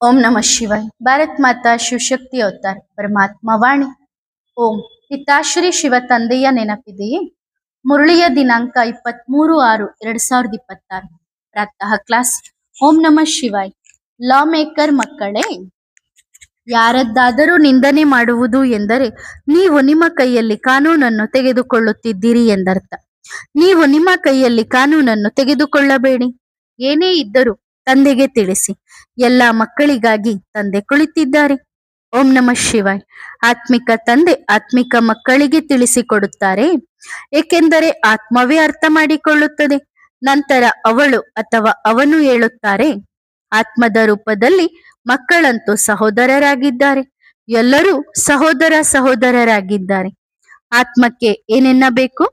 ओम नमः शिवाय। ಭಾರತ್ ಮಾತಾ ಶಿವಶಕ್ತಿ ಅವತಾರ ಪರಮಾತ್ಮ ವಾಣಿ. ಓಂ ಪಿತಾಶ್ರೀ ಶಿವ ತಂದೆಯ ನೆನಪಿದೆಯೇ? ಮುರಳಿಯ ದಿನಾಂಕ 23/6/2026. ಪ್ರಾತಃ ಕ್ಲಾಸ್. ಓಂ ನಮಃ ಶಿವಾಯ್. ಲಾ ಮೇಕರ್ ಮಕ್ಕಳೇ, ಯಾರದ್ದಾದರೂ ನಿಂದನೆ ಮಾಡುವುದು ಎಂದರೆ ನೀವು ನಿಮ್ಮ ಕೈಯಲ್ಲಿ ಕಾನೂನನ್ನು ತೆಗೆದುಕೊಳ್ಳುತ್ತಿದ್ದೀರಿ ಎಂದರ್ಥ. ನೀವು ನಿಮ್ಮ ಕೈಯಲ್ಲಿ ಕಾನೂನನ್ನು ತೆಗೆದುಕೊಳ್ಳಬೇಡಿ. ಏನೇ ಇದ್ದರೂ ತಂದೆಗೆ ತಿಳಿಸಿ. ಎಲ್ಲ ಮಕ್ಕಳಿಗಾಗಿ ತಂದೆ ಕುಳಿತಿದ್ದಾರೆ. ಓಂ ನಮಃ ಶಿವಾಯ್. ಆತ್ಮಿಕ ತಂದೆ ಆತ್ಮಿಕ ಮಕ್ಕಳಿಗೆ ತಿಳಿಸಿಕೊಡುತ್ತಾರೆ, ಏಕೆಂದರೆ ಆತ್ಮವೇ ಅರ್ಥ ಮಾಡಿಕೊಳ್ಳುತ್ತದೆ. ನಂತರ ಅವಳು ಅಥವಾ ಅವನು ಹೇಳುತ್ತಾರೆ, ಆತ್ಮದ ರೂಪದಲ್ಲಿ ಮಕ್ಕಳಂತೂ ಸಹೋದರರಾಗಿದ್ದಾರೆ. ಎಲ್ಲರೂ ಸಹೋದರರಾಗಿದ್ದಾರೆ. ಆತ್ಮಕ್ಕೆ ಏನೆನ್ನಬೇಕು?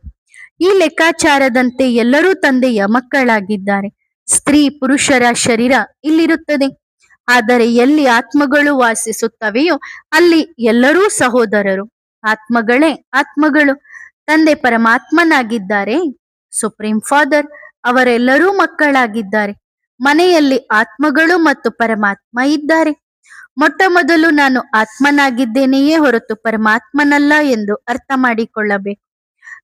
ಈ ಲೆಕ್ಕಾಚಾರದಂತೆ ಎಲ್ಲರೂ ತಂದೆಯ ಮಕ್ಕಳಾಗಿದ್ದಾರೆ. ಸ್ತ್ರೀ ಪುರುಷರ ಶರೀರ ಇಲ್ಲಿರುತ್ತದೆ, ಆದರೆ ಎಲ್ಲಿ ಆತ್ಮಗಳು ವಾಸಿಸುತ್ತವೆಯೋ ಅಲ್ಲಿ ಎಲ್ಲರೂ ಸಹೋದರರು. ಆತ್ಮಗಳೇ ಆತ್ಮಗಳು. ತಂದೆ ಪರಮಾತ್ಮನಾಗಿದ್ದಾರೆ, ಸುಪ್ರೀಂ ಫಾದರ್. ಅವರೆಲ್ಲರೂ ಮಕ್ಕಳಾಗಿದ್ದಾರೆ. ಮನೆಯಲ್ಲಿ ಆತ್ಮಗಳು ಮತ್ತು ಪರಮಾತ್ಮ ಇದ್ದಾರೆ. ಮೊಟ್ಟ ಮೊದಲು ನಾನು ಆತ್ಮನಾಗಿದ್ದೇನೆಯೇ ಹೊರತು ಪರಮಾತ್ಮನಲ್ಲ ಎಂದು ಅರ್ಥ ಮಾಡಿಕೊಳ್ಳಬೇಕು.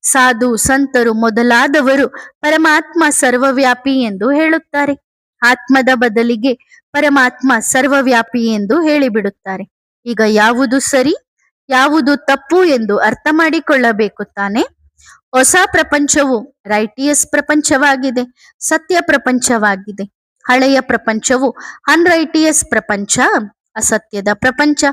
ಸಾಧು ಸಂತರು ಮೊದಲಾದವರು ಪರಮಾತ್ಮ ಸರ್ವವ್ಯಾಪಿ ಎಂದು ಹೇಳುತ್ತಾರೆ. ಆತ್ಮದ ಬದಲಿಗೆ ಪರಮಾತ್ಮ ಸರ್ವವ್ಯಾಪಿ ಎಂದು ಹೇಳಿಬಿಡುತ್ತಾರೆ. ಈಗ ಯಾವುದು ಸರಿ ಯಾವುದು ತಪ್ಪು ಎಂದು ಅರ್ಥ ಮಾಡಿಕೊಳ್ಳಬೇಕು ತಾನೆ. ಹೊಸ ಪ್ರಪಂಚವು ರೈಟಿಯಸ್ ಪ್ರಪಂಚವಾಗಿದೆ, ಸತ್ಯ ಪ್ರಪಂಚವಾಗಿದೆ. ಹಳೆಯ ಪ್ರಪಂಚವು ಅನ್ರೈಟಿಯಸ್ ಪ್ರಪಂಚ, ಅಸತ್ಯದ ಪ್ರಪಂಚ.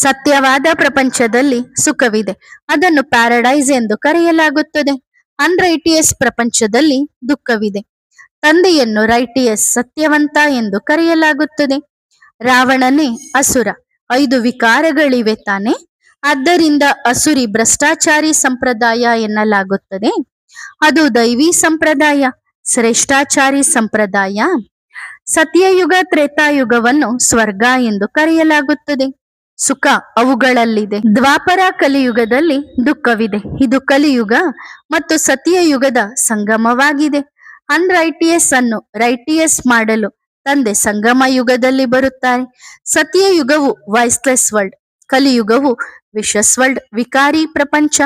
ಸತ್ಯವಾದ ಪ್ರಪಂಚದಲ್ಲಿ ಸುಖವಿದೆ, ಅದನ್ನು ಪ್ಯಾರಡೈಸ್ ಎಂದು ಕರೆಯಲಾಗುತ್ತದೆ. ಅನ್ರೈಟಿಯಸ್ ಪ್ರಪಂಚದಲ್ಲಿ ದುಃಖವಿದೆ. ತಂದೆಯನ್ನು ರೈಟಿಯಸ್ ಸತ್ಯವಂತ ಎಂದು ಕರೆಯಲಾಗುತ್ತದೆ. ರಾವಣನೇ ಅಸುರ. 5 ವಿಕಾರಗಳಿವೆ ತಾನೆ. ಆದ್ದರಿಂದ ಅಸುರಿ ಭ್ರಷ್ಟಾಚಾರಿ ಸಂಪ್ರದಾಯ ಎನ್ನಲಾಗುತ್ತದೆ. ಅದು ದೈವಿ ಸಂಪ್ರದಾಯ, ಶ್ರೇಷ್ಠಾಚಾರಿ ಸಂಪ್ರದಾಯ. ಸತ್ಯಯುಗ ತ್ರೇತಾಯುಗವನ್ನು ಸ್ವರ್ಗ ಎಂದು ಕರೆಯಲಾಗುತ್ತದೆ. ಸುಖ ಅವುಗಳಲ್ಲಿದೆ. ದ್ವಾಪರ ಕಲಿಯುಗದಲ್ಲಿ ದುಃಖವಿದೆ. ಇದು ಕಲಿಯುಗ ಮತ್ತು ಸತ್ಯಯುಗದ ಸಂಗಮವಾಗಿದೆ. ಅನ್ರೈಟಿಯಸ್ ಅನ್ನು ರೈಟಿಯಸ್ ಮಾಡಲು ತಂದೆ ಸಂಗಮ ಯುಗದಲ್ಲಿ ಬರುತ್ತಾರೆ. ಸತ್ಯಯುಗವು ವಾಯ್ಸ್ಲೆಸ್ ವರ್ಲ್ಡ್, ಕಲಿಯುಗವು ವಿಶಸ್ ವರ್ಲ್ಡ್, ವಿಕಾರಿ ಪ್ರಪಂಚ.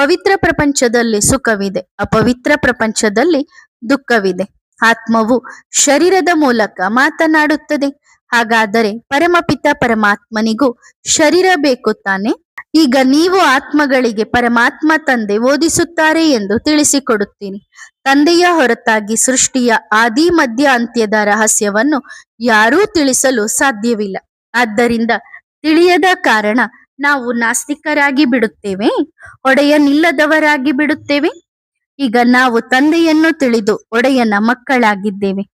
ಪವಿತ್ರ ಪ್ರಪಂಚದಲ್ಲಿ ಸುಖವಿದೆ, ಅಪವಿತ್ರ ಪ್ರಪಂಚದಲ್ಲಿ ದುಃಖವಿದೆ. ಆತ್ಮವು ಶರೀರದ ಮೂಲಕ ಮಾತನಾಡುತ್ತದೆ. ಹಾಗಾದರೆ ಪರಮಪಿತ ಪರಮಾತ್ಮನಿಗೂ ಶರೀರ ಬೇಕು ತಾನೆ. ಈಗ ನೀವು ಆತ್ಮಗಳಿಗೆ ಪರಮಾತ್ಮ ತಂದೆ ಓದಿಸುತ್ತಾರೆ ಎಂದು ತಿಳಿಸಿಕೊಡುತ್ತೀನಿ. ತಂದೆಯ ಹೊರತಾಗಿ ಸೃಷ್ಟಿಯ ಆದಿ ಮಧ್ಯ ಅಂತ್ಯದ ರಹಸ್ಯವನ್ನು ಯಾರೂ ತಿಳಿಸಲು ಸಾಧ್ಯವಿಲ್ಲ. ಆದ್ದರಿಂದ ತಿಳಿಯದ ಕಾರಣ ನಾವು ನಾಸ್ತಿಕರಾಗಿ ಬಿಡುತ್ತೇವೆ, ಒಡೆಯನಿಲ್ಲದವರಾಗಿ ಬಿಡುತ್ತೇವೆ. ಈಗ ನಾವು ತಂದೆಯನ್ನು ತಿಳಿದು ಒಡೆಯನ ಮಕ್ಕಳಾಗಿದ್ದೇವೆ,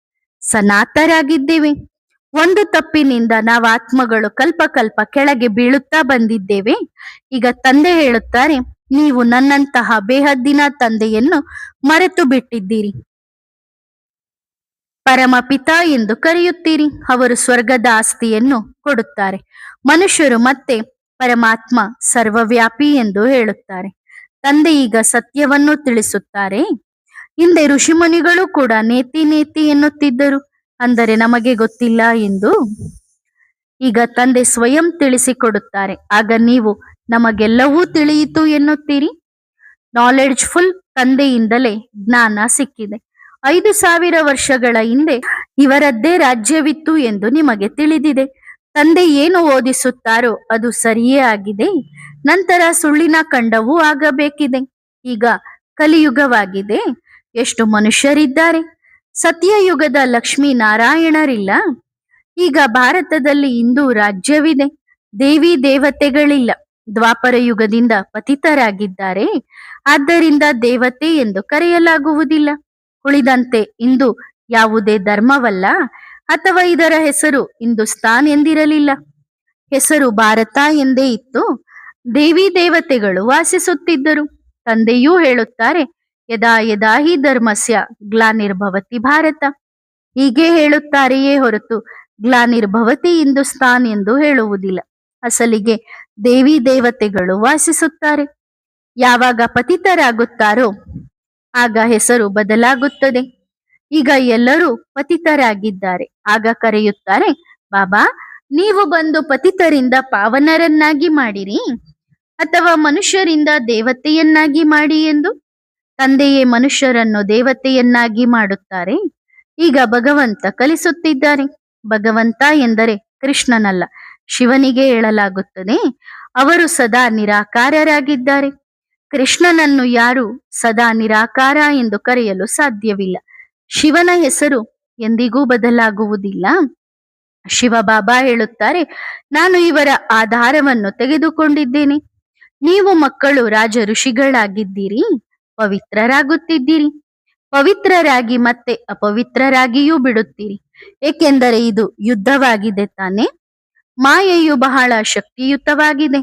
ಸನಾತರಾಗಿದ್ದೇವೆ. ಒಂದು ತಪ್ಪಿನಿಂದ ನಾವು ಆತ್ಮಗಳು ಕಲ್ಪ ಕೆಳಗೆ ಬೀಳುತ್ತಾ ಬಂದಿದ್ದೇವೆ. ಈಗ ತಂದೆ ಹೇಳುತ್ತಾರೆ, ನೀವು ನನ್ನಂತಹ ಬೇಹದ್ದಿನ ತಂದೆಯನ್ನು ಮರೆತು ಬಿಟ್ಟಿದ್ದೀರಿ. ಪರಮಪಿತ ಎಂದು ಕರೆಯುತ್ತೀರಿ. ಅವರು ಸ್ವರ್ಗದ ಆಸ್ತಿಯನ್ನು ಕೊಡುತ್ತಾರೆ. ಮನುಷ್ಯರು ಮತ್ತೆ ಪರಮಾತ್ಮ ಸರ್ವವ್ಯಾಪಿ ಎಂದು ಹೇಳುತ್ತಾರೆ. ತಂದೆ ಈಗ ಸತ್ಯವನ್ನು ತಿಳಿಸುತ್ತಾರೆ. ಹಿಂದೆ ಋಷಿಮುನಿಗಳು ಕೂಡ ನೇತಿ ಎನ್ನುತ್ತಿದ್ದರು, ಅಂದರೆ ನಮಗೆ ಗೊತ್ತಿಲ್ಲ ಎಂದು. ಈಗ ತಂದೆ ಸ್ವಯಂ ತಿಳಿಸಿಕೊಡುತ್ತಾರೆ. ಆಗ ನೀವು ನಮಗೆಲ್ಲವೂ ತಿಳಿಯಿತು ಎನ್ನುತ್ತೀರಿ. ನಾಲೆಡ್ಜ್ಫುಲ್ ತಂದೆಯಿಂದಲೇ ಜ್ಞಾನ ಸಿಕ್ಕಿದೆ. 5000 ವರ್ಷಗಳ ಹಿಂದೆ ಇವರದ್ದೇ ರಾಜ್ಯವಿತ್ತು ಎಂದು ನಿಮಗೆ ತಿಳಿದಿದೆ. ತಂದೆ ಏನು ಓದಿಸುತ್ತಾರೋ ಅದು ಸರಿಯೇ ಆಗಿದೆ. ನಂತರ ಸುಳ್ಳಿನ ಖಂಡವೂ ಆಗಬೇಕಿದೆ. ಈಗ ಕಲಿಯುಗವಾಗಿದೆ. ಎಷ್ಟು ಮನುಷ್ಯರಿದ್ದಾರೆ. ಸತ್ಯಯುಗದ ಲಕ್ಷ್ಮೀ ನಾರಾಯಣರಿಲ್ಲ. ಈಗ ಭಾರತದಲ್ಲಿ ಇಂದು ರಾಜ್ಯವಿದೆ, ದೇವಿ ದೇವತೆಗಳಿಲ್ಲ. ದ್ವಾಪರ ಯುಗದಿಂದ ಪತಿತರಾಗಿದ್ದಾರೆ, ಆದ್ದರಿಂದ ದೇವತೆ ಎಂದು ಕರೆಯಲಾಗುವುದಿಲ್ಲ. ಉಳಿದಂತೆ ಇಂದು ಯಾವುದೇ ಧರ್ಮವಲ್ಲ, ಅಥವಾ ಇದರ ಹೆಸರು ಹಿಂದೂಸ್ತಾನ್ ಎಂದಿರಲಿಲ್ಲ. ಹೆಸರು ಭಾರತ ಎಂದೇ ಇತ್ತು. ದೇವಿ ದೇವತೆಗಳು ವಾಸಿಸುತ್ತಿದ್ದರು. ತಂದೆಯೂ ಹೇಳುತ್ತಾರೆ, ಯದಾ ಯದಾ ಹಿ ಧರ್ಮಸ್ಯ ಗ್ಲಾನಿರ್ಭವತಿ ಭಾರತ. ಹೀಗೆ ಹೇಳುತ್ತಾರೆಯೇ ಹೊರತು ಗ್ಲಾನಿರ್ಭವತಿ ಹಿಂದೂಸ್ತಾನ್ ಎಂದು ಹೇಳುವುದಿಲ್ಲ. ಅಸಲಿಗೆ ದೇವಿ ದೇವತೆಗಳು ವಾಸಿಸುತ್ತಾರೆ. ಯಾವಾಗ ಪತಿತರಾಗುತ್ತಾರೋ ಆಗ ಹೆಸರು ಬದಲಾಗುತ್ತದೆ. ಈಗ ಎಲ್ಲರೂ ಪತಿತರಾಗಿದ್ದಾರೆ. ಆಗ ಕರೆಯುತ್ತಾರೆ ಬಾಬಾ, ನೀವು ಬಂದು ಪತಿತರಿಂದ ಪಾವನರನ್ನಾಗಿ ಮಾಡಿರಿ ಅಥವಾ ಮನುಷ್ಯರಿಂದ ದೇವತೆಯನ್ನಾಗಿ ಮಾಡಿ ಎಂದು. ತಂದೆಯೇ ಮನುಷ್ಯರನ್ನು ದೇವತೆಯನ್ನಾಗಿ ಮಾಡುತ್ತಾರೆ. ಈಗ ಭಗವಂತ ಕಲಿಸುತ್ತಿದ್ದಾರೆ. ಭಗವಂತ ಎಂದರೆ ಕೃಷ್ಣನಲ್ಲ, ಶಿವನಿಗೆ ಹೇಳಲಾಗುತ್ತದೆ. ಅವರು ಸದಾ ನಿರಾಕಾರರಾಗಿದ್ದಾರೆ. ಕೃಷ್ಣನನ್ನು ಯಾರು ಸದಾ ನಿರಾಕಾರ ಎಂದು ಕರೆಯಲು ಸಾಧ್ಯವಿಲ್ಲ. ಶಿವನ ಹೆಸರು ಎಂದಿಗೂ ಬದಲಾಗುವುದಿಲ್ಲ. ಶಿವಬಾಬಾ ಹೇಳುತ್ತಾರೆ, ನಾನು ಇವರ ಆಧಾರವನ್ನು ತೆಗೆದುಕೊಂಡಿದ್ದೇನೆ. ನೀವು ಮಕ್ಕಳು ರಾಜ ಋಷಿಗಳಾಗಿದ್ದೀರಿ, ಪವಿತ್ರರಾಗುತ್ತಿದ್ದೀರಿ. ಪವಿತ್ರರಾಗಿ ಮತ್ತೆ ಅಪವಿತ್ರರಾಗಿಯೂ ಬಿಡುತ್ತೀರಿ. ಏಕೆಂದರೆ ಇದು ಯುದ್ಧವಾಗಿದೆ ತಾನೆ. ಮಾಯೆಯು ಬಹಳ ಶಕ್ತಿಯುತವಾಗಿದೆ.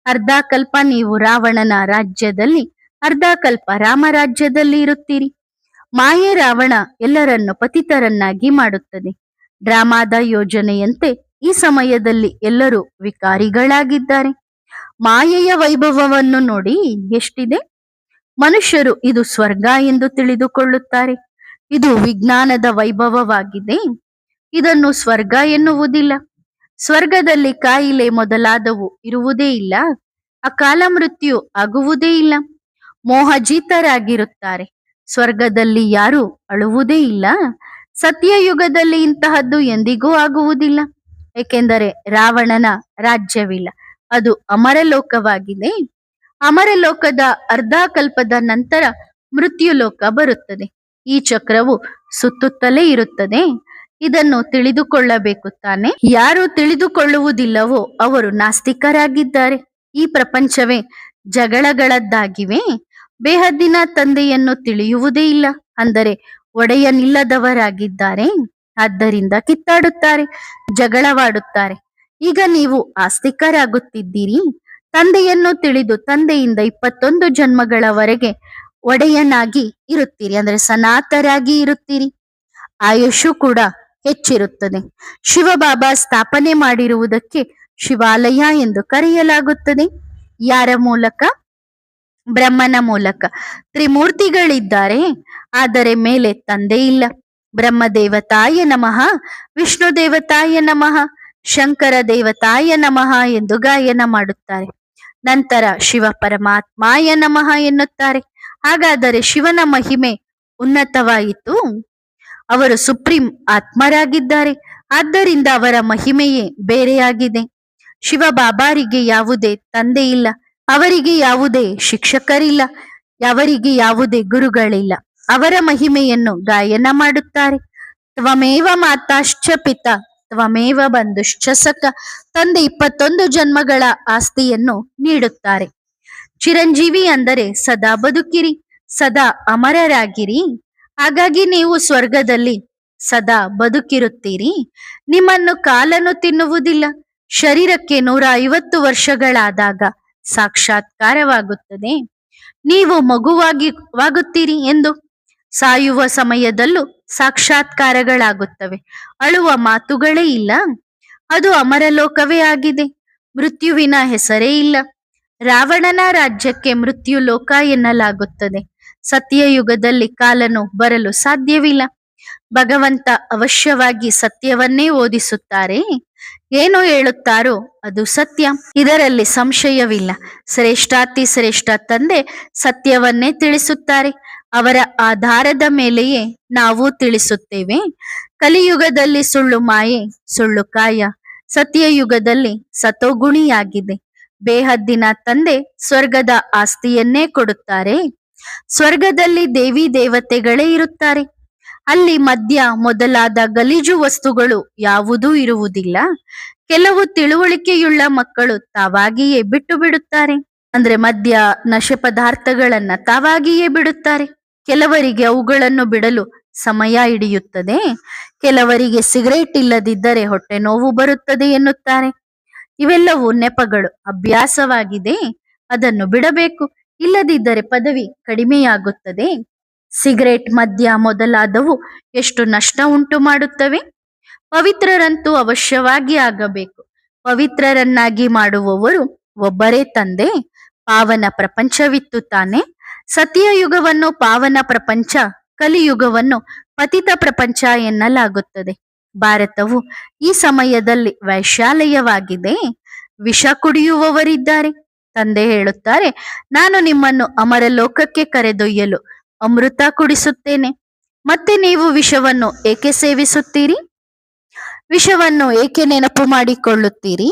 ಅರ್ಧ ಕಲ್ಪ ನೀವು ರಾವಣನ ರಾಜ್ಯದಲ್ಲಿ, ಅರ್ಧ ಕಲ್ಪ ರಾಮರಾಜ್ಯದಲ್ಲಿ ಇರುತ್ತೀರಿ. ಮಾಯೆ ರಾವಣ ಎಲ್ಲರನ್ನು ಪತಿತರನ್ನಾಗಿ ಮಾಡುತ್ತದೆ. ಡ್ರಾಮಾದ ಯೋಜನೆಯಂತೆ ಈ ಸಮಯದಲ್ಲಿ ಎಲ್ಲರೂ ವಿಕಾರಿಗಳಾಗಿದ್ದಾರೆ. ಮಾಯೆಯ ವೈಭವವನ್ನು ನೋಡಿ ಎಷ್ಟಿದೆ. ಮನುಷ್ಯರು ಇದು ಸ್ವರ್ಗ ಎಂದು ತಿಳಿದುಕೊಳ್ಳುತ್ತಾರೆ. ಇದು ವಿಜ್ಞಾನದ ವೈಭವವಾಗಿದೆ. ಇದನ್ನು ಸ್ವರ್ಗ ಎನ್ನುವುದಿಲ್ಲ. ಸ್ವರ್ಗದಲ್ಲಿ ಕಾಯಿಲೆ ಮೊದಲಾದವು ಇರುವುದೇ ಇಲ್ಲ. ಅಕಾಲ ಮೃತ್ಯು ಆಗುವುದೇ ಇಲ್ಲ. ಮೋಹಜಿತರಾಗಿರುತ್ತಾರೆ. ಸ್ವರ್ಗದಲ್ಲಿ ಯಾರು ಅಳುವುದೇ ಇಲ್ಲ. ಸತ್ಯಯುಗದಲ್ಲಿ ಇಂತಹದ್ದು ಎಂದಿಗೂ ಆಗುವುದಿಲ್ಲ. ಏಕೆಂದರೆ ರಾವಣನ ರಾಜ್ಯವಿಲ್ಲ, ಅದು ಅಮರಲೋಕವಾಗಿದೆ. ಅಮರಲೋಕದ ಅರ್ಧ ಕಲ್ಪದ ನಂತರ ಮೃತ್ಯುಲೋಕ ಬರುತ್ತದೆ. ಈ ಚಕ್ರವು ಸುತ್ತುತ್ತಲೇ ಇರುತ್ತದೆ. ಇದನ್ನು ತಿಳಿದುಕೊಳ್ಳಬೇಕು ತಾನೆ. ಯಾರು ತಿಳಿದುಕೊಳ್ಳುವುದಿಲ್ಲವೋ ಅವರು ನಾಸ್ತಿಕರಾಗಿದ್ದಾರೆ. ಈ ಪ್ರಪಂಚವೇ ಜಗಳಗಳದ್ದಾಗಿವೆ. ಬೇಹದ್ದಿನ ತಂದೆಯನ್ನು ತಿಳಿಯುವುದೇ ಇಲ್ಲ, ಅಂದರೆ ಒಡೆಯನಿಲ್ಲದವರಾಗಿದ್ದಾರೆ. ಆದ್ದರಿಂದ ಕಿತ್ತಾಡುತ್ತಾರೆ, ಜಗಳವಾಡುತ್ತಾರೆ. ಈಗ ನೀವು ಆಸ್ತಿಕರಾಗುತ್ತಿದ್ದೀರಿ. ತಂದೆಯನ್ನು ತಿಳಿದು ತಂದೆಯಿಂದ 21 ಜನ್ಮಗಳವರೆಗೆ ಒಡೆಯನಾಗಿ ಇರುತ್ತೀರಿ, ಅಂದರೆ ಸನಾತರಾಗಿ ಇರುತ್ತೀರಿ. ಆಯುಷು ಕೂಡ ಹೆಚ್ಚಿರುತ್ತದೆ. ಶಿವಬಾಬಾ ಸ್ಥಾಪನೆ ಮಾಡಿರುವುದಕ್ಕೆ ಶಿವಾಲಯ ಎಂದು ಕರೆಯಲಾಗುತ್ತದೆ. ಯಾರ ಮೂಲಕ? ಬ್ರಹ್ಮನ ಮೂಲಕ. ತ್ರಿಮೂರ್ತಿಗಳಿದ್ದಾರೆ, ಆದರೆ ಮೇಲೆ ತಂದೆ ಇಲ್ಲ. ಬ್ರಹ್ಮ ದೇವತಾಯ ನಮಃ, ವಿಷ್ಣು ದೇವತಾಯ ನಮಃ, ಶಂಕರ ದೇವತಾಯ ನಮಃ ಎಂದು ಗಾಯನ ಮಾಡುತ್ತಾರೆ. ನಂತರ ಶಿವ ಪರಮಾತ್ಮಾಯ ನಮಃ ಎನ್ನುತ್ತಾರೆ. ಹಾಗಾದರೆ ಶಿವನ ಮಹಿಮೆ ಉನ್ನತವಾಯಿತು. ಅವರು ಸುಪ್ರೀಂ ಆತ್ಮರಾಗಿದ್ದಾರೆ. ಆದ್ದರಿಂದ ಅವರ ಮಹಿಮೆಯೇ ಬೇರೆಯಾಗಿದೆ. ಶಿವಬಾಬಾರಿಗೆ ಯಾವುದೇ ತಂದೆ ಇಲ್ಲ, ಅವರಿಗೆ ಯಾವುದೇ ಶಿಕ್ಷಕರಿಲ್ಲ, ಅವರಿಗೆ ಯಾವುದೇ ಗುರುಗಳಿಲ್ಲ. ಅವರ ಮಹಿಮೆಯನ್ನು ಗಾಯನ ಮಾಡುತ್ತಾರೆ. ತ್ವಮೇವ ಮಾತಾಶ್ಚ ಪಿತ ತ್ವಮೇವ ಬಂಧುಶ್ಚ ಸಖ. ತಂದೆ 21 ಜನ್ಮಗಳ ಆಸ್ತಿಯನ್ನು ನೀಡುತ್ತಾರೆ. ಚಿರಂಜೀವಿ ಅಂದರೆ ಸದಾ ಬದುಕಿರಿ, ಸದಾ ಅಮರರಾಗಿರಿ. ಹಾಗಾಗಿ ನೀವು ಸ್ವರ್ಗದಲ್ಲಿ ಸದಾ ಬದುಕಿರುತ್ತೀರಿ. ನಿಮ್ಮನ್ನು ಕಾಲನು ತಿನ್ನುವುದಿಲ್ಲ. ಶರೀರಕ್ಕೆ 150 ವರ್ಷಗಳಾದಾಗ ಸಾಕ್ಷಾತ್ಕಾರವಾಗುತ್ತದೆ. ನೀವು ಮಗುವಾಗುತ್ತೀರಿ ಎಂದು. ಸಾಯುವ ಸಮಯದಲ್ಲೂ ಸಾಕ್ಷಾತ್ಕಾರಗಳಾಗುತ್ತವೆ. ಅಳುವ ಮಾತುಗಳೇ ಇಲ್ಲ. ಅದು ಅಮರಲೋಕವೇ ಆಗಿದೆ. ಮೃತ್ಯುವಿನ ಹೆಸರೇ ಇಲ್ಲ. ರಾವಣನ ರಾಜ್ಯಕ್ಕೆ ಮೃತ್ಯುಲೋಕ ಎನ್ನಲಾಗುತ್ತದೆ. ಸತ್ಯಯುಗದಲ್ಲಿ ಕಾಲನು ಬರಲು ಸಾಧ್ಯವಿಲ್ಲ. ಭಗವಂತ ಅವಶ್ಯವಾಗಿ ಸತ್ಯವನ್ನೇ ಓದಿಸುತ್ತಾರೆ. ಏನು ಹೇಳುತ್ತಾರೋ ಅದು ಸತ್ಯ, ಇದರಲ್ಲಿ ಸಂಶಯವಿಲ್ಲ. ಶ್ರೇಷ್ಠಾತಿ ಶ್ರೇಷ್ಠ ತಂದೆ ಸತ್ಯವನ್ನೇ ತಿಳಿಸುತ್ತಾರೆ. ಅವರ ಆಧಾರದ ಮೇಲೆಯೇ ನಾವು ತಿಳಿಸುತ್ತೇವೆ. ಕಲಿಯುಗದಲ್ಲಿ ಸುಳ್ಳು ಮಾಯೆ, ಸುಳ್ಳು ಕಾಯ. ಸತ್ಯಯುಗದಲ್ಲಿ ಸತೋಗುಣಿಯಾಗಿದೆ. ಬೇಹದ್ದಿನ ತಂದೆ ಸ್ವರ್ಗದ ಆಸ್ತಿಯನ್ನೇ ಕೊಡುತ್ತಾರೆ. ಸ್ವರ್ಗದಲ್ಲಿ ದೇವಿ ದೇವತೆಗಳೇ ಇರುತ್ತಾರೆ. ಅಲ್ಲಿ ಮದ್ಯ ಮೊದಲಾದ ಗಲೀಜು ವಸ್ತುಗಳು ಯಾವುದೂ ಇರುವುದಿಲ್ಲ. ಕೆಲವು ತಿಳುವಳಿಕೆಯುಳ್ಳ ಮಕ್ಕಳು ತಾವಾಗಿಯೇ ಬಿಟ್ಟು ಬಿಡುತ್ತಾರೆ. ಅಂದ್ರೆ ಮದ್ಯ, ನಶೆ ಪದಾರ್ಥಗಳನ್ನ ತಾವಾಗಿಯೇ ಬಿಡುತ್ತಾರೆ. ಕೆಲವರಿಗೆ ಅವುಗಳನ್ನು ಬಿಡಲು ಸಮಯ ಹಿಡಿಯುತ್ತದೆ. ಕೆಲವರಿಗೆ ಸಿಗರೇಟ್ ಇಲ್ಲದಿದ್ದರೆ ಹೊಟ್ಟೆ ನೋವು ಬರುತ್ತದೆ ಎನ್ನುತ್ತಾರೆ. ಇವೆಲ್ಲವೂ ನೆಪಗಳು, ಅಭ್ಯಾಸವಾಗಿದೆ. ಅದನ್ನು ಬಿಡಬೇಕು. ಇಲ್ಲದಿದ್ದರೆ ಪದವಿ ಕಡಿಮೆಯಾಗುತ್ತದೆ. ಸಿಗರೇಟ್, ಮದ್ಯ ಮೊದಲಾದವು ಎಷ್ಟು ನಷ್ಟ ಉಂಟು ಮಾಡುತ್ತವೆ. ಪವಿತ್ರರಂತೂ ಅವಶ್ಯವಾಗಿ ಆಗಬೇಕು. ಪವಿತ್ರರನ್ನಾಗಿ ಮಾಡುವವರು ಒಬ್ಬರೇ ತಂದೆ. ಪಾವನ ಪ್ರಪಂಚವಿತ್ತು ತಾನೆ. ಸತ್ಯಯುಗವನ್ನು ಪಾವನ ಪ್ರಪಂಚ, ಕಲಿಯುಗವನ್ನು ಪತಿತ ಪ್ರಪಂಚ ಎನ್ನಲಾಗುತ್ತದೆ. ಭಾರತವು ಈ ಸಮಯದಲ್ಲಿ ವೈಶಾಲ್ಯವಾಗಿದೆ. ವಿಷ ಕುಡಿಯುವವರಿದ್ದಾರೆ. ತಂದೆ ಹೇಳುತ್ತಾರೆ, ನಾನು ನಿಮ್ಮನ್ನು ಅಮರ ಲೋಕಕ್ಕೆ ಕರೆದೊಯ್ಯಲು ಅಮೃತ ಕುಡಿಸುತ್ತೇನೆ. ಮತ್ತೆ ನೀವು ವಿಷವನ್ನು ಏಕೆ ಸೇವಿಸುತ್ತೀರಿ? ವಿಷವನ್ನು ಏಕೆ ನೆನಪು ಮಾಡಿಕೊಳ್ಳುತ್ತೀರಿ?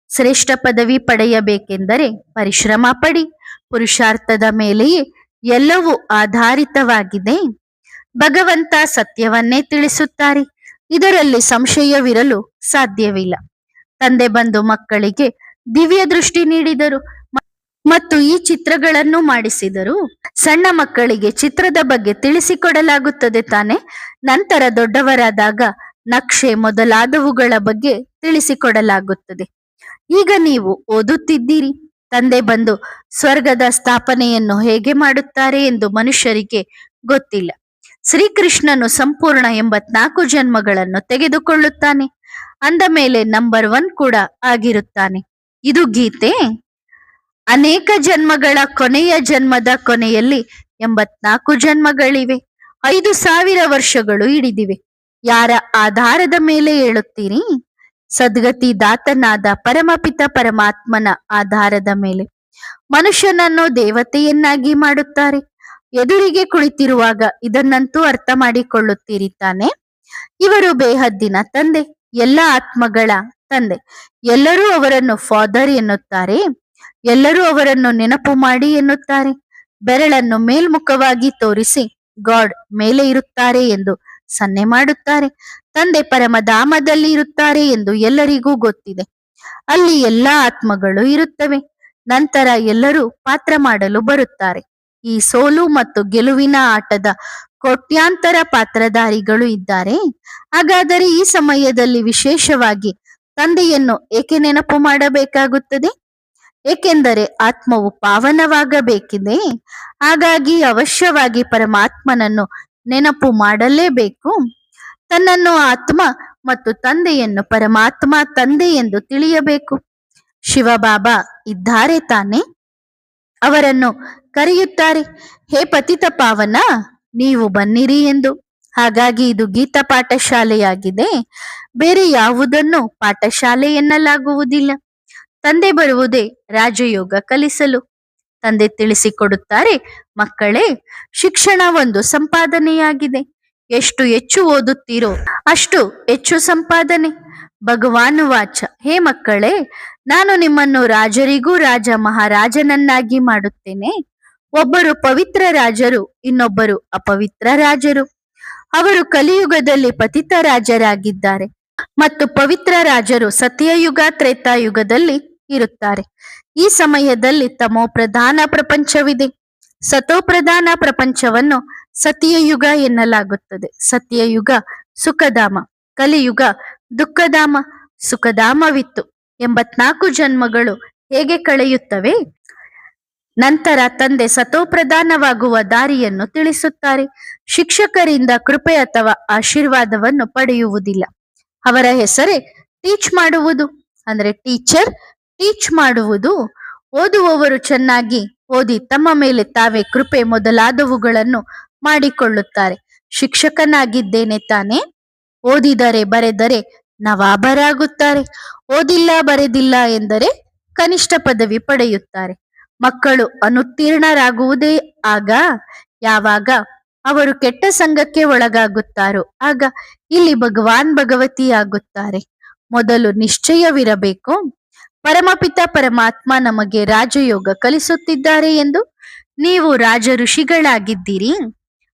ಶ್ರೇಷ್ಠ ಪದವಿ ಪಡೆಯಬೇಕೆಂದರೆ ಪರಿಶ್ರಮ ಪಡಿ. ಪುರುಷಾರ್ಥದ ಮೇಲೆಯೇ ಎಲ್ಲವೂ ಆಧಾರಿತವಾಗಿದೆ. ಭಗವಂತ ಸತ್ಯವನ್ನೇ ತಿಳಿಸುತ್ತಾರೆ. ಇದರಲ್ಲಿ ಸಂಶಯವಿರಲು ಸಾಧ್ಯವಿಲ್ಲ. ತಂದೆ ಬಂದು ಮಕ್ಕಳಿಗೆ ದಿವ್ಯ ದೃಷ್ಟಿ ನೀಡಿದರು ಮತ್ತು ಈ ಚಿತ್ರಗಳನ್ನು ಮಾಡಿಸಿದರು. ಸಣ್ಣ ಮಕ್ಕಳಿಗೆ ಚಿತ್ರದ ಬಗ್ಗೆ ತಿಳಿಸಿಕೊಡಲಾಗುತ್ತದೆ ತಾನೆ. ನಂತರ ದೊಡ್ಡವರಾದಾಗ ನಕ್ಷೆ ಮೊದಲಾದವುಗಳ ಬಗ್ಗೆ ತಿಳಿಸಿಕೊಡಲಾಗುತ್ತದೆ. ಈಗ ನೀವು ಓದುತ್ತಿದ್ದೀರಿ. ತಂದೆ ಬಂದು ಸ್ವರ್ಗದ ಸ್ಥಾಪನೆಯನ್ನು ಹೇಗೆ ಮಾಡುತ್ತಾರೆ ಎಂದು ಮನುಷ್ಯರಿಗೆ ಗೊತ್ತಿಲ್ಲ. ಶ್ರೀಕೃಷ್ಣನು ಸಂಪೂರ್ಣ 84 ಜನ್ಮಗಳನ್ನು ತೆಗೆದುಕೊಳ್ಳುತ್ತಾನೆ. ಅಂದ ಮೇಲೆ ನಂಬರ್ 1 ಕೂಡ ಆಗಿರುತ್ತಾನೆ. ಇದು ಗೀತೆ. ಅನೇಕ ಜನ್ಮಗಳ ಕೊನೆಯ ಜನ್ಮದ ಕೊನೆಯಲ್ಲಿ 84 ಜನ್ಮಗಳಿವೆ. 5000 ವರ್ಷಗಳು ಹಿಡಿದಿವೆ. ಯಾರ ಆಧಾರದ ಮೇಲೆ ಹೇಳುತ್ತೀರಿ? ಸದ್ಗತಿ ದಾತನಾದ ಪರಮಪಿತ ಪರಮಾತ್ಮನ ಆಧಾರದ ಮೇಲೆ. ಮನುಷ್ಯನನ್ನು ದೇವತೆಯನ್ನಾಗಿ ಮಾಡುತ್ತಾರೆ. ಎದುರಿಗೆ ಕುಳಿತಿರುವಾಗ ಇದನ್ನಂತೂ ಅರ್ಥ ಮಾಡಿಕೊಳ್ಳುತ್ತೀರಿ ತಾನೆ. ಇವರು ಬೇಹದ್ದಿನ ತಂದೆ, ಎಲ್ಲ ಆತ್ಮಗಳ ತಂದೆ. ಎಲ್ಲರೂ ಅವರನ್ನು ಫಾದರ್ ಎನ್ನುತ್ತಾರೆ. ಎಲ್ಲರೂ ಅವರನ್ನು ನೆನಪು ಮಾಡಿ ಎನ್ನುತ್ತಾರೆ. ಬೆರಳನ್ನು ಮೇಲ್ಮುಖವಾಗಿ ತೋರಿಸಿ ಗಾಡ್ ಮೇಲೆ ಇರುತ್ತಾರೆ ಎಂದು ಸನ್ನೆ ಮಾಡುತ್ತಾರೆ. ತಂದೆ ಪರಮಧಾಮದಲ್ಲಿ ಇರುತ್ತಾರೆ ಎಂದು ಎಲ್ಲರಿಗೂ ಗೊತ್ತಿದೆ. ಅಲ್ಲಿ ಎಲ್ಲಾ ಆತ್ಮಗಳು ಇರುತ್ತವೆ. ನಂತರ ಎಲ್ಲರೂ ಪಾತ್ರ ಮಾಡಲು ಬರುತ್ತಾರೆ. ಈ ಸೋಲು ಮತ್ತು ಗೆಲುವಿನ ಆಟದ ಕೋಟ್ಯಾಂತರ ಪಾತ್ರಧಾರಿಗಳು ಇದ್ದಾರೆ. ಹಾಗಾದರೆ ಈ ಸಮಯದಲ್ಲಿ ವಿಶೇಷವಾಗಿ ತಂದೆಯನ್ನು ಏಕೆ ನೆನಪು ಮಾಡಬೇಕಾಗುತ್ತದೆ? ಏಕೆಂದರೆ ಆತ್ಮವು ಪಾವನವಾಗಬೇಕಿದೆ. ಹಾಗಾಗಿ ಅವಶ್ಯವಾಗಿ ಪರಮಾತ್ಮನನ್ನು ನೆನಪು ಮಾಡಲೇಬೇಕು. ತನ್ನನ್ನು ಆತ್ಮ ಮತ್ತು ತಂದೆಯನ್ನು ಪರಮಾತ್ಮ ತಂದೆ ಎಂದು ತಿಳಿಯಬೇಕು. ಶಿವಬಾಬಾ ಇದ್ದಾರೆ ತಾನೆ. ಅವರನ್ನು ಕರೆಯುತ್ತಾರೆ, ಹೇ ಪತಿತ ಪಾವನ, ನೀವು ಬನ್ನಿರಿ ಎಂದು. ಹಾಗಾಗಿ ಇದು ಗೀತಾ ಪಾಠಶಾಲೆಯಾಗಿದೆ. ಬೇರೆ ಯಾವುದನ್ನು ಪಾಠಶಾಲೆ ಎನ್ನಲಾಗುವುದಿಲ್ಲ. ತಂದೆ ಬರುವುದೇ ರಾಜಯೋಗ ಕಲಿಸಲು. ತಂದೆ ತಿಳಿಸಿಕೊಡುತ್ತಾರೆ, ಮಕ್ಕಳೇ, ಶಿಕ್ಷಣ ಒಂದು ಸಂಪಾದನೆಯಾಗಿದೆ. ಎಷ್ಟು ಹೆಚ್ಚು ಓದುತ್ತೀರೋ ಅಷ್ಟು ಹೆಚ್ಚು ಸಂಪಾದನೆ. ಭಗವಾನ್ ವಾಚ, ಹೇ ಮಕ್ಕಳೇ, ನಾನು ನಿಮ್ಮನ್ನು ರಾಜರಿಗೂ ರಾಜ ಮಹಾರಾಜನನ್ನಾಗಿ ಮಾಡುತ್ತೇನೆ. ಒಬ್ಬರು ಪವಿತ್ರ ರಾಜರು, ಇನ್ನೊಬ್ಬರು ಅಪವಿತ್ರ ರಾಜರು. ಅವರು ಕಲಿಯುಗದಲ್ಲಿ ಪತಿತ ರಾಜರಾಗಿದ್ದಾರೆ ಮತ್ತು ಪವಿತ್ರ ರಾಜರು ಸತ್ಯಯುಗ ತ್ರೇತಾಯುಗದಲ್ಲಿ ಇರುತ್ತಾರೆ. ಈ ಸಮಯದಲ್ಲಿ ತಮೋ ಪ್ರಧಾನ ಪ್ರಪಂಚವಿದೆ. ಸತೋಪ್ರಧಾನ ಪ್ರಪಂಚವನ್ನು ಸತ್ಯಯುಗ ಎನ್ನಲಾಗುತ್ತದೆ. ಸತ್ಯಯುಗ ಸುಖಧಾಮ, ಕಲಿಯುಗ ದುಃಖಧಾಮ. ಸುಖಧಾಮವಿತ್ತು. 84 ಜನ್ಮಗಳು ಹೇಗೆ ಕಳೆಯುತ್ತವೆ? ನಂತರ ತಂದೆ ಸತೋಪ್ರಧಾನವಾಗುವ ದಾರಿಯನ್ನು ತಿಳಿಸುತ್ತಾರೆ. ಶಿಕ್ಷಕರಿಂದ ಕೃಪೆ ಅಥವಾ ಆಶೀರ್ವಾದವನ್ನು ಪಡೆಯುವುದಿಲ್ಲ. ಅವರ ಹೆಸರೇ ಟೀಚ್ ಮಾಡುವುದು, ಅಂದ್ರೆ ಟೀಚರ್. ಟೀಚ್ ಮಾಡುವುದು. ಓದುವವರು ಚೆನ್ನಾಗಿ ಓದಿ ತಮ್ಮ ಮೇಲೆ ತಾವೇ ಕೃಪೆ ಮೊದಲಾದವುಗಳನ್ನು ಮಾಡಿಕೊಳ್ಳುತ್ತಾರೆ. ಶಿಕ್ಷಕನಾಗಿದ್ದೇನೆ ತಾನೇ. ಓದಿದರೆ ಬರೆದರೆ ನವಾಬರಾಗುತ್ತಾರೆ. ಓದಿಲ್ಲ ಬರೆದಿಲ್ಲ ಎಂದರೆ ಕನಿಷ್ಠ ಪದವಿ ಪಡೆಯುತ್ತಾರೆ. ಮಕ್ಕಳು ಅನುತ್ತೀರ್ಣರಾಗುವುದೇ ಆಗ, ಯಾವಾಗ ಅವರು ಕೆಟ್ಟ ಸಂಘಕ್ಕೆ ಒಳಗಾಗುತ್ತಾರೋ ಆಗ. ಇಲ್ಲಿ ಭಗವಾನ್ ಭಗವತಿ ಆಗುತ್ತಾರೆ. ಮೊದಲು ನಿಶ್ಚಯವಿರಬೇಕು, ಪರಮಪಿತ ಪರಮಾತ್ಮ ನಮಗೆ ರಾಜಯೋಗ ಕಲಿಸುತ್ತಿದ್ದಾರೆ ಎಂದು. ನೀವು ರಾಜ ಋಷಿಗಳಾಗಿದ್ದೀರಿ.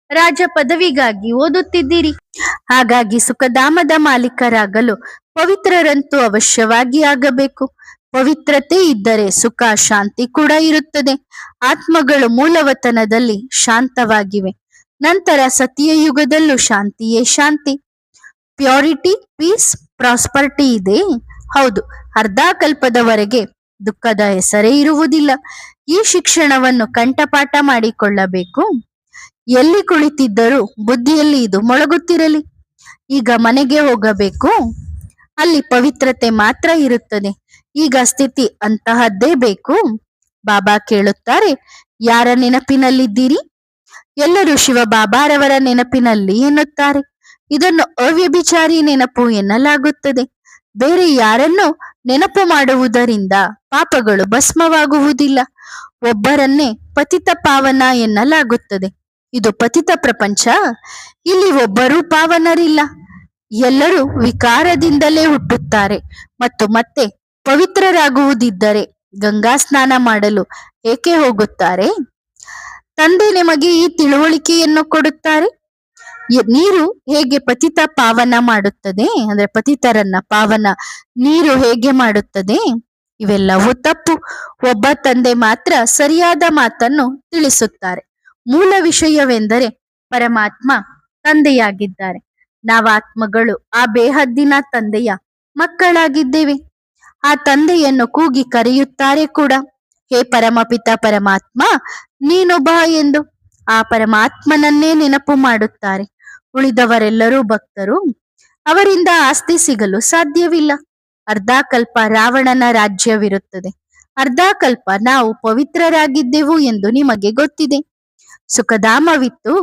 ರಾಜ ಪದವಿಗಾಗಿ ಓದುತ್ತಿದ್ದೀರಿ. ಹಾಗಾಗಿ ಸುಖಧಾಮದ ಮಾಲೀಕರಾಗಲು ಪವಿತ್ರರಂತೂ ಅವಶ್ಯವಾಗಿ ಆಗಬೇಕು. ಪವಿತ್ರತೆ ಇದ್ದರೆ ಸುಖ ಶಾಂತಿ ಕೂಡ ಇರುತ್ತದೆ. ಆತ್ಮಗಳು ಮೂಲವತನದಲ್ಲಿ ಶಾಂತವಾಗಿವೆ. ನಂತರ ಸತ್ಯಯುಗದಲ್ಲೂ ಶಾಂತಿಯೇ ಶಾಂತಿ. ಪ್ಯೂರಿಟಿ, ಪೀಸ್, ಪ್ರಾಸ್ಪರಿಟಿ ಇದೆ. ಹೌದು, ಅರ್ಧ ಕಲ್ಪದವರೆಗೆ ದುಃಖದ ಹೆಸರೇ ಇರುವುದಿಲ್ಲ. ಈ ಶಿಕ್ಷಣವನ್ನು ಕಂಠಪಾಠ ಮಾಡಿಕೊಳ್ಳಬೇಕು. ಎಲ್ಲಿ ಕುಳಿತಿದ್ದರೂ ಬುದ್ಧಿಯಲ್ಲಿ ಇದು ಮೊಳಗುತ್ತಿರಲಿ. ಈಗ ಮನೆಗೆ ಹೋಗಬೇಕು. ಅಲ್ಲಿ ಪವಿತ್ರತೆ ಮಾತ್ರ ಇರುತ್ತದೆ. ಈಗ ಸ್ಥಿತಿ ಅಂತಹದ್ದೇ ಬೇಕು. ಬಾಬಾ ಕೇಳುತ್ತಾರೆ, ಯಾರ ನೆನಪಿನಲ್ಲಿದ್ದೀರಿ? ಎಲ್ಲರೂ ಶಿವ ಬಾಬಾರವರ ನೆನಪಿನಲ್ಲಿ ಎನ್ನುತ್ತಾರೆ. ಇದನ್ನು ಅವ್ಯಭಿಚಾರಿ ನೆನಪು ಎನ್ನಲಾಗುತ್ತದೆ. ಬೇರೆ ಯಾರನ್ನು ನೆನಪು ಮಾಡುವುದರಿಂದ ಪಾಪಗಳು ಭಸ್ಮವಾಗುವುದಿಲ್ಲ. ಒಬ್ಬರನ್ನೇ ಪತಿತ ಪಾವನ ಎನ್ನಲಾಗುತ್ತದೆ. ಇದು ಪತಿತ ಪ್ರಪಂಚ. ಇಲ್ಲಿ ಒಬ್ಬರೂ ಪಾವನರಿಲ್ಲ. ಎಲ್ಲರೂ ವಿಕಾರದಿಂದಲೇ ಹುಟ್ಟುತ್ತಾರೆ ಮತ್ತು ಮತ್ತೆ ಪವಿತ್ರರಾಗುವುದಿದ್ದರೆ ಗಂಗಾ ಸ್ನಾನ ಮಾಡಲು ಏಕೆ ಹೋಗುತ್ತಾರೆ? ತಂದೆ ನಿಮಗೆ ಈ ತಿಳುವಳಿಕೆಯನ್ನು ಕೊಡುತ್ತಾರೆ. ನೀರು ಹೇಗೆ ಪತಿತ ಪಾವನ ಮಾಡುತ್ತದೆ, ಅಂದ್ರೆ ಪತಿತರನ್ನ ಪಾವನ ನೀರು ಹೇಗೆ ಮಾಡುತ್ತದೆ? ಇವೆಲ್ಲವೂ ತಪ್ಪು. ಒಬ್ಬ ತಂದೆ ಮಾತ್ರ ಸರಿಯಾದ ಮಾತನ್ನು ತಿಳಿಸುತ್ತಾರೆ. ಮೂಲ ವಿಷಯವೆಂದರೆ ಪರಮಾತ್ಮ ತಂದೆಯಾಗಿದ್ದಾರೆ. ನಾವಾತ್ಮಗಳು ಆ ಬೇಹದ್ದಿನ ತಂದೆಯ ಮಕ್ಕಳಾಗಿದ್ದೇವೆ. ಆ ತಂದೆಯನ್ನು ಕೂಗಿ ಕರೆಯುತ್ತಾರೆ ಕೂಡ, ಹೇ ಪರಮಪಿತ ಪರಮಾತ್ಮ ನೀನು ಬಾ ಎಂದು. ಆ ಪರಮಾತ್ಮನನ್ನೇ ನೆನಪು ಮಾಡುತ್ತಾರೆ. ಉಳಿದವರೆಲ್ಲರೂ ಭಕ್ತರು. ಅವರಿಂದ ಆಸ್ತಿ ಸಿಗಲು ಸಾಧ್ಯವಿಲ್ಲ. ಅರ್ಧಕಲ್ಪ ರಾವಣನ ರಾಜ್ಯವಿರುತ್ತದೆ. ಅರ್ಧಕಲ್ಪ ನಾವು ಪವಿತ್ರರಾಗಿದ್ದೆವು ಎಂದು ನಿಮಗೆ ಗೊತ್ತಿದೆ. ಸುಖಧಾಮವಿತ್ತು,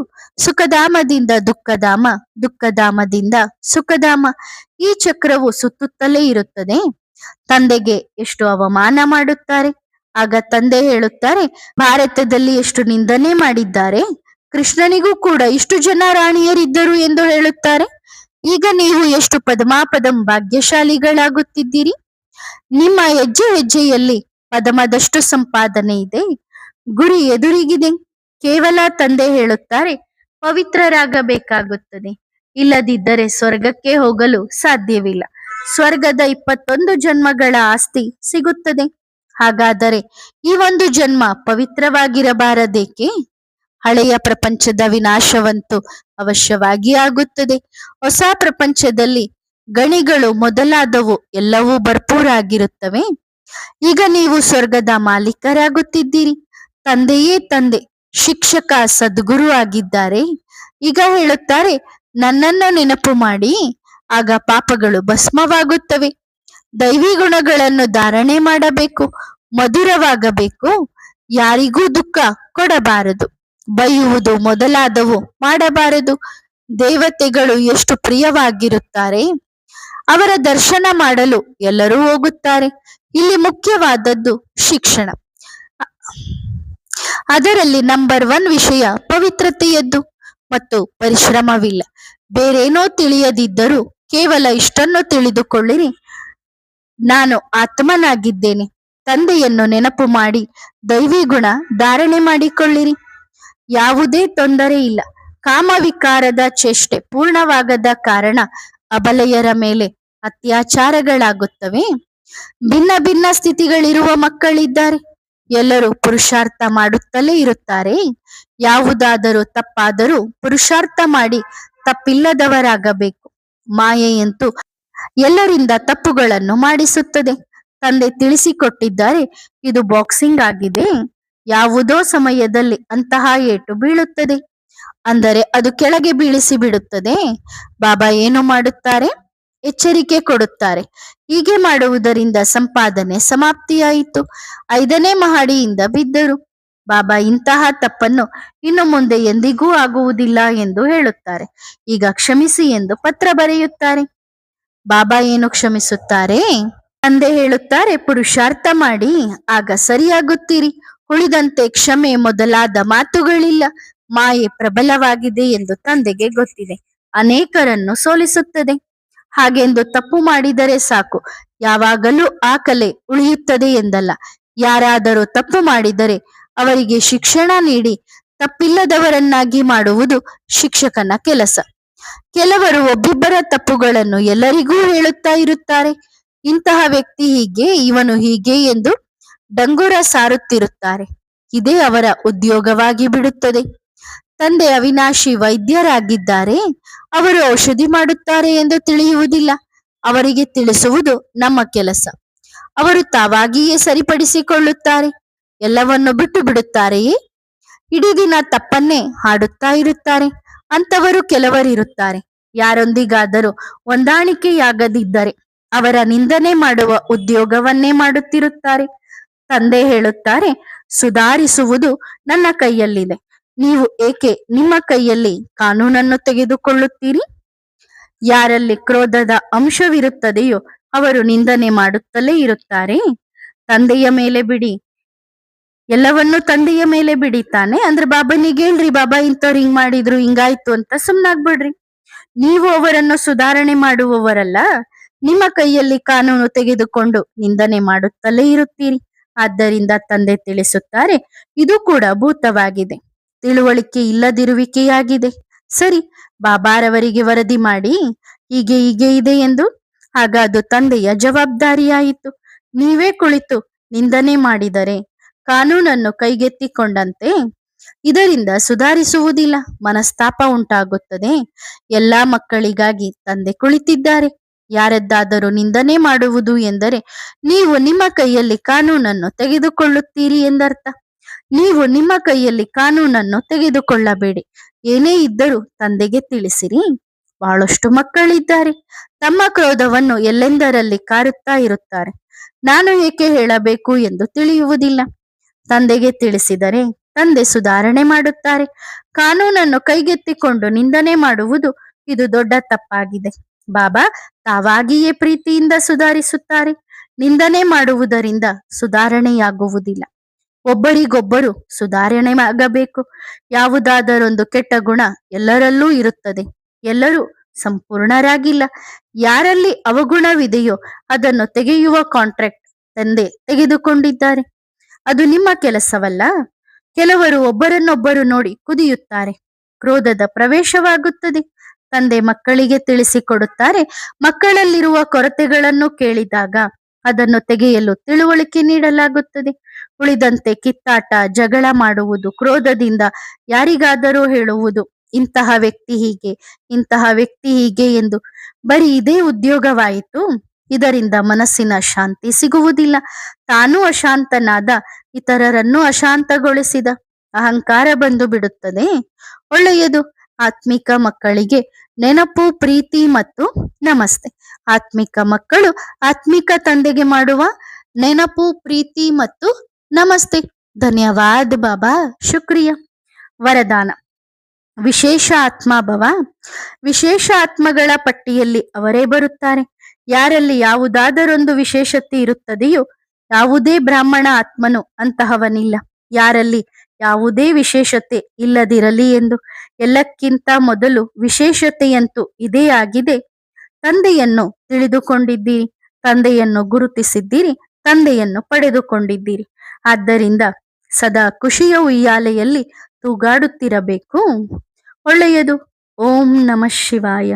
ಸುಖಧಾಮದಿಂದ ದುಃಖಧಾಮ, ದುಃಖಧಾಮದಿಂದ ಸುಖಧಾಮ. ಈ ಚಕ್ರವು ಸುತ್ತುತ್ತಲೇ ಇರುತ್ತದೆ. ತಂದೆಗೆ ಎಷ್ಟು ಅವಮಾನ ಮಾಡುತ್ತಾರೆ. ಆಗ ತಂದೆ ಹೇಳುತ್ತಾರೆ, ಭಾರತದಲ್ಲಿ ಎಷ್ಟು ನಿಂದನೆ ಮಾಡಿದ್ದಾರೆ. ಕೃಷ್ಣನಿಗೂ ಕೂಡ ಇಷ್ಟು ಜನ ರಾಣಿಯರಿದ್ದರು ಎಂದು ಹೇಳುತ್ತಾರೆ. ಈಗ ನೀವು ಎಷ್ಟು ಪದಮಾಪದಂ ಭಾಗ್ಯಶಾಲಿಗಳಾಗುತ್ತಿದ್ದೀರಿ. ನಿಮ್ಮ ಹೆಜ್ಜೆ ಹೆಜ್ಜೆಯಲ್ಲಿ ಪದಮದಷ್ಟು ಸಂಪಾದನೆ ಇದೆ. ಗುರಿ ಎದುರಿಗಿದೆ. ಕೇವಲ ತಂದೆ ಹೇಳುತ್ತಾರೆ, ಪವಿತ್ರರಾಗಬೇಕಾಗುತ್ತದೆ. ಇಲ್ಲದಿದ್ದರೆ ಸ್ವರ್ಗಕ್ಕೆ ಹೋಗಲು ಸಾಧ್ಯವಿಲ್ಲ. ಸ್ವರ್ಗದ 21 ಜನ್ಮಗಳ ಆಸ್ತಿ ಸಿಗುತ್ತದೆ. ಹಾಗಾದರೆ ಈ ಒಂದು ಜನ್ಮ ಪವಿತ್ರವಾಗಿರಬಾರದೇಕೆ? ಹಳೆಯ ಪ್ರಪಂಚದ ವಿನಾಶವಂತೂ ಅವಶ್ಯವಾಗಿ ಆಗುತ್ತದೆ. ಹೊಸ ಪ್ರಪಂಚದಲ್ಲಿ ಗಣಿಗಳು ಮೊದಲಾದವು ಎಲ್ಲವೂ ಭರ್ಪೂರಾಗಿರುತ್ತವೆ. ಈಗ ನೀವು ಸ್ವರ್ಗದ ಮಾಲೀಕರಾಗುತ್ತಿದ್ದೀರಿ. ತಂದೆಯೇ ತಂದೆ, ಶಿಕ್ಷಕ, ಸದ್ಗುರು ಆಗಿದ್ದಾರೆ. ಈಗ ಹೇಳುತ್ತಾರೆ, ನನ್ನನ್ನು ನೆನಪು ಮಾಡಿ, ಆಗ ಪಾಪಗಳು ಭಸ್ಮವಾಗುತ್ತವೆ. ದೈವಿ ಗುಣಗಳನ್ನು ಧಾರಣೆ ಮಾಡಬೇಕು, ಮಧುರವಾಗಬೇಕು, ಯಾರಿಗೂ ದುಃಖ ಕೊಡಬಾರದು, ಬೈಯುವುದು ಮೊದಲಾದವು ಮಾಡಬಾರದು. ದೇವತೆಗಳು ಎಷ್ಟು ಪ್ರಿಯವಾಗಿರುತ್ತಾರೆ. ಅವರ ದರ್ಶನ ಮಾಡಲು ಎಲ್ಲರೂ ಹೋಗುತ್ತಾರೆ. ಇಲ್ಲಿ ಮುಖ್ಯವಾದದ್ದು ಶಿಕ್ಷಣ. ಅದರಲ್ಲಿ ನಂಬರ್ 1 ವಿಷಯ ಪವಿತ್ರತೆಯದ್ದು ಮತ್ತು ಪರಿಶ್ರಮವಿಲ್ಲ. ಬೇರೇನೋ ತಿಳಿಯದಿದ್ದರೂ ಕೇವಲ ಇಷ್ಟನ್ನು ತಿಳಿದುಕೊಳ್ಳಿರಿ, ನಾನು ಆತ್ಮನಾಗಿದ್ದೇನೆ. ತಂದೆಯನ್ನು ನೆನಪು ಮಾಡಿ ದೈವಿ ಗುಣ ಧಾರಣೆ ಮಾಡಿಕೊಳ್ಳಿರಿ. ಯಾವುದೇ ತೊಂದರೆ ಇಲ್ಲ. ಕಾಮವಿಕಾರದ ಚೇಷ್ಟೆ ಪೂರ್ಣವಾಗದ ಕಾರಣ ಅಬಲೆಯರ ಮೇಲೆ ಅತ್ಯಾಚಾರಗಳಾಗುತ್ತವೆ. ಭಿನ್ನ ಭಿನ್ನ ಸ್ಥಿತಿಗಳಿರುವ ಮಕ್ಕಳಿದ್ದಾರೆ. ಎಲ್ಲರೂ ಪುರುಷಾರ್ಥ ಮಾಡುತ್ತಲೇ ಇರುತ್ತಾರೆ. ಯಾವುದಾದರೂ ತಪ್ಪಾದರೂ ಪುರುಷಾರ್ಥ ಮಾಡಿ ತಪ್ಪಿಲ್ಲದವರಾಗಬೇಕು. ಮಾಯೆಯಂತೂ ಎಲ್ಲರಿಂದ ತಪ್ಪುಗಳನ್ನು ಮಾಡಿಸುತ್ತದೆ. ತಂದೆ ತಿಳಿಸಿಕೊಟ್ಟಿದ್ದಾರೆ, ಇದು ಬಾಕ್ಸಿಂಗ್ ಆಗಿದೆ. ಯಾವುದೋ ಸಮಯದಲ್ಲಿ ಅಂತಹ ಏಟು ಬೀಳುತ್ತದೆ, ಅಂದರೆ ಅದು ಕೆಳಗೆ ಬೀಳಿಸಿ ಬಿಡುತ್ತದೆ. ಬಾಬಾ ಏನು ಮಾಡುತ್ತಾರೆ? ಎಚ್ಚರಿಕೆ ಕೊಡುತ್ತಾರೆ. ಹೀಗೆ ಮಾಡುವುದರಿಂದ ಸಂಪಾದನೆ ಸಮಾಪ್ತಿಯಾಯಿತು. 5ನೇ ಮಹಡಿಯಿಂದ ಬಿದ್ದರು. ಬಾಬಾ ಇಂತಹ ತಪ್ಪನ್ನು ಇನ್ನು ಮುಂದೆ ಎಂದಿಗೂ ಆಗುವುದಿಲ್ಲ ಎಂದು ಹೇಳುತ್ತಾರೆ. ಈಗ ಕ್ಷಮಿಸಿ ಎಂದು ಪತ್ರ ಬರೆಯುತ್ತಾರೆ. ಬಾಬಾ ಏನು ಕ್ಷಮಿಸುತ್ತಾರೆ? ತಂದೆ ಹೇಳುತ್ತಾರೆ, ಪುರುಷಾರ್ಥ ಮಾಡಿ, ಆಗ ಸರಿಯಾಗುತ್ತೀರಿ. ಉಳಿದಂತೆ ಕ್ಷಮೆ ಮೊದಲಾದ ಮಾತುಗಳಿಲ್ಲ. ಮಾಯೆ ಪ್ರಬಲವಾಗಿದೆ ಎಂದು ತಂದೆಗೆ ಗೊತ್ತಿದೆ. ಅನೇಕರನ್ನು ಸೋಲಿಸುತ್ತದೆ. ಹಾಗೆಂದು ತಪ್ಪು ಮಾಡಿದರೆ ಸಾಕು, ಯಾವಾಗಲೂ ಆ ಕಲೆ ಉಳಿಯುತ್ತದೆ ಎಂದಲ್ಲ. ಯಾರಾದರೂ ತಪ್ಪು ಮಾಡಿದರೆ ಅವರಿಗೆ ಶಿಕ್ಷಣ ನೀಡಿ ತಪ್ಪಿಲ್ಲದವರನ್ನಾಗಿ ಮಾಡುವುದು ಶಿಕ್ಷಕನ ಕೆಲಸ. ಕೆಲವರು ಒಬ್ಬಿಬ್ಬರ ತಪ್ಪುಗಳನ್ನು ಎಲ್ಲರಿಗೂ ಹೇಳುತ್ತಾ ಇರುತ್ತಾರೆ. ಇಂತಹ ವ್ಯಕ್ತಿ ಹೀಗೆ, ಇವನು ಹೀಗೆ ಎಂದು ಡಂಗುರ ಸಾರುತ್ತಿರುತ್ತಾರೆ. ಇದೇ ಅವರ ಉದ್ಯೋಗವಾಗಿ ಬಿಡುತ್ತದೆ. ತಂದೆ ಅವಿನಾಶಿ ವೈದ್ಯರಾಗಿದ್ದಾರೆ. ಅವರು ಔಷಧಿ ಮಾಡುತ್ತಾರೆ ಎಂದು ತಿಳಿಯುವುದಿಲ್ಲ. ಅವರಿಗೆ ತಿಳಿಸುವುದು ನಮ್ಮ ಕೆಲಸ. ಅವರು ತಾವಾಗಿಯೇ ಸರಿಪಡಿಸಿಕೊಳ್ಳುತ್ತಾರೆ. ಎಲ್ಲವನ್ನು ಬಿಟ್ಟು ಬಿಡುತ್ತಾರೆಯೇ? ಇಡೀ ದಿನ ತಪ್ಪನ್ನೇ ಹಾಡುತ್ತಾ ಇರುತ್ತಾರೆ. ಅಂತವರು ಕೆಲವರಿರುತ್ತಾರೆ. ಯಾರೊಂದಿಗಾದರೂ ಹೊಂದಾಣಿಕೆಯಾಗದಿದ್ದರೆ ಅವರ ನಿಂದನೆ ಮಾಡುವ ಉದ್ಯೋಗವನ್ನೇ ಮಾಡುತ್ತಿರುತ್ತಾರೆ. ತಂದೆ ಹೇಳುತ್ತಾರೆ, ಸುಧಾರಿಸುವುದು ನನ್ನ ಕೈಯಲ್ಲಿದೆ. ನೀವು ಏಕೆ ನಿಮ್ಮ ಕೈಯಲ್ಲಿ ಕಾನೂನನ್ನು ತೆಗೆದುಕೊಳ್ಳುತ್ತೀರಿ? ಯಾರಲ್ಲಿ ಕ್ರೋಧದ ಅಂಶವಿರುತ್ತದೆಯೋ ಅವರು ನಿಂದನೆ ಮಾಡುತ್ತಲೇ ಇರುತ್ತಾರೆ. ತಂದೆಯ ಮೇಲೆ ಬಿಡಿ, ಎಲ್ಲವನ್ನೂ ತಂದೆಯ ಮೇಲೆ ಬಿಡಿತಾನೆ. ಅಂದ್ರೆ ಬಾಬನಿಗೆ ಹೇಳ್ರಿ, ಬಾಬಾ ಇಂಥವ್ರು ಹಿಂಗ್ ಮಾಡಿದ್ರು, ಹಿಂಗಾಯ್ತು ಅಂತ ಸುಮ್ನಾಗ್ಬಿಡ್ರಿ. ನೀವು ಅವರನ್ನು ಸುಧಾರಣೆ ಮಾಡುವವರಲ್ಲ. ನಿಮ್ಮ ಕೈಯಲ್ಲಿ ಕಾನೂನು ತೆಗೆದುಕೊಂಡು ನಿಂದನೆ ಮಾಡುತ್ತಲೇ ಇರುತ್ತೀರಿ. ಆದ್ದರಿಂದ ತಂದೆ ತಿಳಿಸುತ್ತಾರೆ, ಇದು ಕೂಡ ಭೂತವಾಗಿದೆ, ತಿಳುವಳಿಕೆ ಇಲ್ಲದಿರುವಿಕೆಯಾಗಿದೆ. ಸರಿ, ಬಾಬಾರವರಿಗೆ ವರದಿ ಮಾಡಿ ಹೀಗೆ ಹೀಗೆ ಇದೆ ಎಂದು. ಆಗ ಅದು ತಂದೆಯ ಜವಾಬ್ದಾರಿಯಾಯಿತು. ನೀವೇ ಕುಳಿತು ನಿಂದನೆ ಮಾಡಿದರೆ ಕಾನೂನನ್ನು ಕೈಗೆತ್ತಿಕೊಂಡಂತೆ. ಇದರಿಂದ ಸುಧಾರಿಸುವುದಿಲ್ಲ, ಮನಸ್ತಾಪ ಉಂಟಾಗುತ್ತದೆ. ಎಲ್ಲಾ ಮಕ್ಕಳಿಗಾಗಿ ತಂದೆ ಕುಳಿತಿದ್ದಾರೆ. ಯಾರದ್ದಾದರೂ ನಿಂದನೆ ಮಾಡುವುದು ಎಂದರೆ ನೀವು ನಿಮ್ಮ ಕೈಯಲ್ಲಿ ಕಾನೂನನ್ನು ತೆಗೆದುಕೊಳ್ಳುತ್ತೀರಿ ಎಂದರ್ಥ. ನೀವು ನಿಮ್ಮ ಕೈಯಲ್ಲಿ ಕಾನೂನನ್ನು ತೆಗೆದುಕೊಳ್ಳಬೇಡಿ. ಏನೇ ಇದ್ದರೂ ತಂದೆಗೆ ತಿಳಿಸಿರಿ. ಬಹಳಷ್ಟು ಮಕ್ಕಳಿದ್ದಾರೆ, ತಮ್ಮ ಕ್ರೋಧವನ್ನು ಎಲ್ಲೆಂದರಲ್ಲಿ ಕಾರುತ್ತಾ ಇರುತ್ತಾರೆ. ನಾನು ಏಕೆ ಹೇಳಬೇಕು ಎಂದು ತಿಳಿಯುವುದಿಲ್ಲ. ತಂದೆಗೆ ತಿಳಿಸಿದರೆ ತಂದೆ ಸುಧಾರಣೆ ಮಾಡುತ್ತಾರೆ. ಕಾನೂನನ್ನು ಕೈಗೆತ್ತಿಕೊಂಡು ನಿಂದನೆ ಮಾಡುವುದು ಇದು ದೊಡ್ಡ ತಪ್ಪಾಗಿದೆ. ಬಾಬಾ ತಾವಾಗಿಯೇ ಪ್ರೀತಿಯಿಂದ ಸುಧಾರಿಸುತ್ತಾರೆ. ನಿಂದನೆ ಮಾಡುವುದರಿಂದ ಸುಧಾರಣೆಯಾಗುವುದಿಲ್ಲ. ಒಬ್ಬರಿಗೊಬ್ಬರು ಸುಧಾರಣೆ ಆಗಬೇಕು. ಯಾವುದಾದರೊಂದು ಕೆಟ್ಟ ಗುಣ ಎಲ್ಲರಲ್ಲೂ ಇರುತ್ತದೆ. ಎಲ್ಲರೂ ಸಂಪೂರ್ಣರಾಗಿಲ್ಲ. ಯಾರಲ್ಲಿ ಅವಗುಣವಿದೆಯೋ ಅದನ್ನು ತೆಗೆಯುವ ಕಾಂಟ್ರಾಕ್ಟ್ ತಂದೆ ತೆಗೆದುಕೊಂಡಿದ್ದಾರೆ. ಅದು ನಿಮ್ಮ ಕೆಲಸವಲ್ಲ. ಕೆಲವರು ಒಬ್ಬರನ್ನೊಬ್ಬರು ನೋಡಿ ಕುದಿಯುತ್ತಾರೆ. ಕ್ರೋಧದ ಪ್ರವೇಶವಾಗುತ್ತದೆ. ತಂದೆ ಮಕ್ಕಳಿಗೆ ತಿಳಿಸಿಕೊಡುತ್ತಾರೆ. ಮಕ್ಕಳಲ್ಲಿರುವ ಕೊರತೆಗಳನ್ನು ಕೇಳಿದಾಗ ಅದನ್ನು ತೆಗೆಯಲು ತಿಳುವಳಿಕೆ ನೀಡಲಾಗುತ್ತದೆ. ಉಳಿದಂತೆ ಕಿತ್ತಾಟ, ಜಗಳ ಮಾಡುವುದು, ಕ್ರೋಧದಿಂದ ಯಾರಿಗಾದರೂ ಹೇಳುವುದು, ಇಂತಹ ವ್ಯಕ್ತಿ ಹೀಗೆ, ಇಂತಹ ವ್ಯಕ್ತಿ ಹೀಗೆ ಎಂದು ಬರೀ ಇದೇ ಉದ್ಯೋಗವಾಯಿತು. ಇದರಿಂದ ಮನಸ್ಸಿನ ಶಾಂತಿ ಸಿಗುವುದಿಲ್ಲ. ತಾನೂ ಅಶಾಂತನಾದ, ಇತರರನ್ನು ಅಶಾಂತಗೊಳಿಸಿದ ಅಹಂಕಾರ ಬಂದು ಬಿಡುತ್ತದೆ. ಒಳ್ಳೆಯದು. ಆತ್ಮಿಕ ಮಕ್ಕಳಿಗೆ ನೆನಪು, ಪ್ರೀತಿ ಮತ್ತು ನಮಸ್ತೆ. ಆತ್ಮಿಕ ಮಕ್ಕಳು ಆತ್ಮಿಕ ತಂದೆಗೆ ಮಾಡುವ ನೆನಪು, ಪ್ರೀತಿ ಮತ್ತು ನಮಸ್ತೆ. ಧನ್ಯವಾದ ಬಾಬಾ, ಶುಕ್ರಿಯ. ವರದಾನ: ವಿಶೇಷ ಆತ್ಮಭವ. ವಿಶೇಷ ಆತ್ಮಗಳ ಪಟ್ಟಿಯಲ್ಲಿ ಅವರೇ ಬರುತ್ತಾರೆ. ಯಾರಲ್ಲಿ ಯಾವುದಾದರೊಂದು ವಿಶೇಷತೆ ಇರುತ್ತದೆಯೋ, ಯಾವುದೇ ಬ್ರಾಹ್ಮಣ ಆತ್ಮನು ಅಂತಹವನಿಲ್ಲ. ಯಾರಲ್ಲಿ ಯಾವುದೇ ವಿಶೇಷತೆ ಇಲ್ಲದಿರಲಿ ಎಂದು. ಎಲ್ಲಕ್ಕಿಂತ ಮೊದಲು ವಿಶೇಷತೆಯಂತೂ ಇದೇ ಆಗಿದೆ. ತಂದೆಯನ್ನು ತಿಳಿದುಕೊಂಡಿದ್ದೀರಿ, ತಂದೆಯನ್ನು ಗುರುತಿಸಿದ್ದೀರಿ, ತಂದೆಯನ್ನು ಪಡೆದುಕೊಂಡಿದ್ದೀರಿ. ಆದ್ದರಿಂದ ಸದಾ ಖುಷಿಯ ಉಯ್ಯಾಲೆಯಲ್ಲಿ ತೂಗಾಡುತ್ತಿರಬೇಕು. ಒಳ್ಳೆಯದು. ಓಂ ನಮಃ ಶಿವಾಯ.